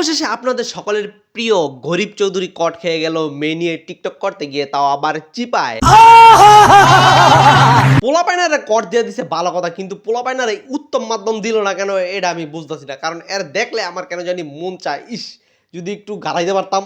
অবশেষে আপনাদের সকলের প্রিয় গরিব চৌধুরী কট খেয়ে গেল মেয়ে নিয়ে টিকটক করতে গিয়ে, তাও আবার চিপায়। পোলাপাইনারে কট দিয়ে দিছে ভালো কথা, কিন্তু পোলাপাইনারে উত্তম মাধ্যম দিল না কেন এটা আমি বুঝতেছি না। কারণ এর দেখলে আমার কেন জানি মন চায়, ইস যদি একটু গালাইতে পারতাম।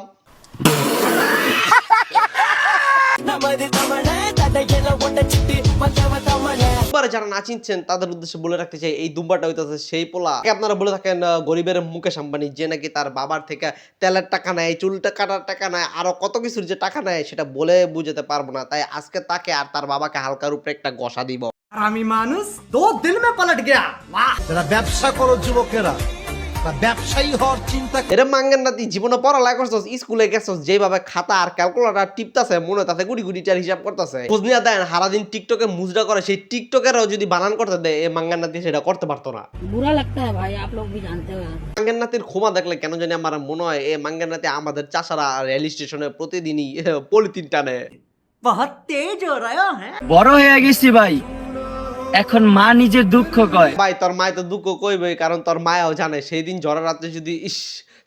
যারা না চিনছেন তাদের উদ্দেশ্যে বলে রাখতে চাই, এই দুম্বাটা হইতেছে সেই পোলা আপনারা বলে থাকেন গরিবের মুকেশ আম্বানি, যে নাকি তার বাবার থেকে তেলের টাকা নেয়, চুলটা কাটার টাকা নেয়, আরো কত কিছুর যে টাকা নেয় সেটা বলে বুঝাতে পারবো না। তাই আজকে তাকে আর তার বাবাকে হালকার উপরে একটা ঘষা দিব। আমি মানুষ 2 দিন মে পালট গয়া। বাহ, যারা ব্যবসা করো যুবকেরা, ব্যবসায়ী হওয়ার চিন্তা এরা মাঙ্গেন নাতি জীবনে পড়ালেখা করছস, স্কুলে গেছস, যেভাবে খাতা আর ক্যালকুলেটর টিপতাছে মনে তাতে গুড়ি গুড়ি চার হিসাব করতেছে। খোঁজ নিয়ে দেন সারাদিন টিকটকে মুজরা করে, সেই টিকটকেরও যদি বানান করতে দেয় এই মাঙ্গেন নাতি সেটা করতে পারতো না। बुरा लगता है भाई, आप लोग भी जानते हो। মাঙ্গেন নাতির ক্ষমা দেখলে কেন জানি আমার মনে হয় এই মাঙ্গেন নাতি আমাদের চাষারা রেল স্টেশনে প্রতিদিনই পলিথিন টানে। बहुत तेज हो रहा है। বড় হয়ে গেছি ভাই, এখন মা নিজের দুঃখ কয়। ভাই তোর মায় তো দুঃখ কইবই, কারণ তোর মায়াও জানে সেই দিন ঝড়ের রাতে যদি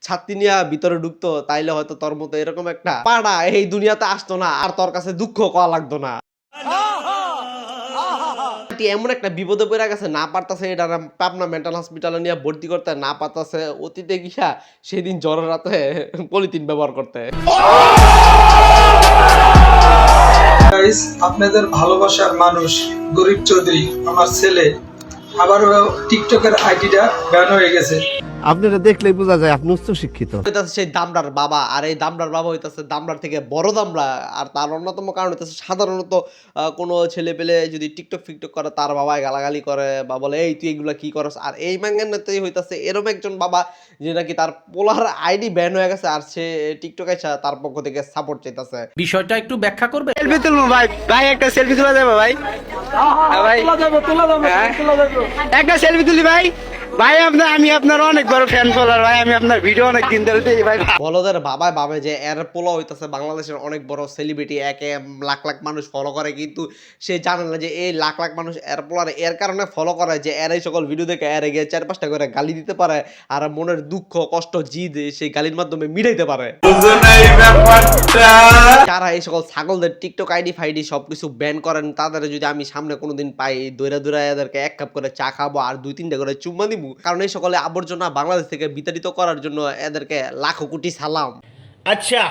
ছাত্রী নিয়ে ভিতরে ঢুকতো তাইলে হয়তো তোর মতো এরকম একটা পাড়া এই দুনিয়াতে আসতো না, আর তোর কাছে দুঃখ কওয়া লাগতো না। এমন একটা বিপদে পড়ে গেছে, না পারতাছে এটা পাবনা মেন্টাল হসপিটালে নিয়ে ভর্তি করতে, না পারতাছে অতীতে গিয়া সেদিন জ্বরের রাতে পলিথিন ব্যবহার করতে। গাইস, আপনাদের ভালোবাসার মানুষ গরিব চৌধুরী আমার ছেলে আবার টিকটকের আইডিটা ব্যান হয়ে গেছে। আপনারা দেখলেই বোঝা যায় আপনি উচ্চ শিক্ষিত। হইতাছে সেই দামড়ার বাবা, আর এই দামড়ার বাবা হইতাছে দামড়ার থেকে বড় দামড়া। আর তার অন্যতম কারণ হইতাছে সাধারণত কোনো ছেলে পেলে যদি টিকটক ফিকটক করে তার বাবাই গালাগালি করে বা বলে এই তুই এগুলা কি করস। আর এই ম্যাঙ্গানতেই হইতাছে এরকম একজন বাবা যে নাকি তার পোলার আইডি ব্যান হয়ে গেছে, আর সে টিকটকে তার পক্ষ থেকে সাপোর্ট চাইতাছে। বিষয়টা একটু ব্যাখ্যা করবে। সেলফি তুলবো ভাই, ভাই একটা সেলফি তোলা যাবে ভাই? ভাই একটা সেলফি তুলি ভাই। ভাই আমি আপনার অনেক বড় ফ্যান ফলোয়ার ভাই, আমি আপনার ভিডিও অনেক দিন ধরে দেখি ভাই। বলদের বাবা ভাবে যে এর পোলা হইতাছে বাংলাদেশের অনেক বড় সেলিব্রিটি, একে লাখ লাখ মানুষ ফলো করে, কিন্তু সে জানে না যে এই লাখ লাখ মানুষ এর পোলার এর কারণে ফলো করে যে এর এই সকল ভিডিও দেখে এর গিয়ে 4-5টা করে গালি দিতে পারে, আর মনের দুঃখ কষ্ট জিদ সেই গালির মাধ্যমে মিটাইতে পারে। যারা এই সকল ছাগলদের টিকটক আইডি ফাইডি সবকিছু ব্যান করেন, তাদের যদি আমি সামনে কোনোদিন পাই দৈরা দৈরা এদেরকে 1 কাপ করে চা খাবো আর 2-3টা করে চুম্মা দিব। কারণ এই সকলে আবর্জনা বাংলাদেশ থেকে বিতাড়িত করার জন্য এদেরকে লাখো কোটি সালাম। আচ্ছা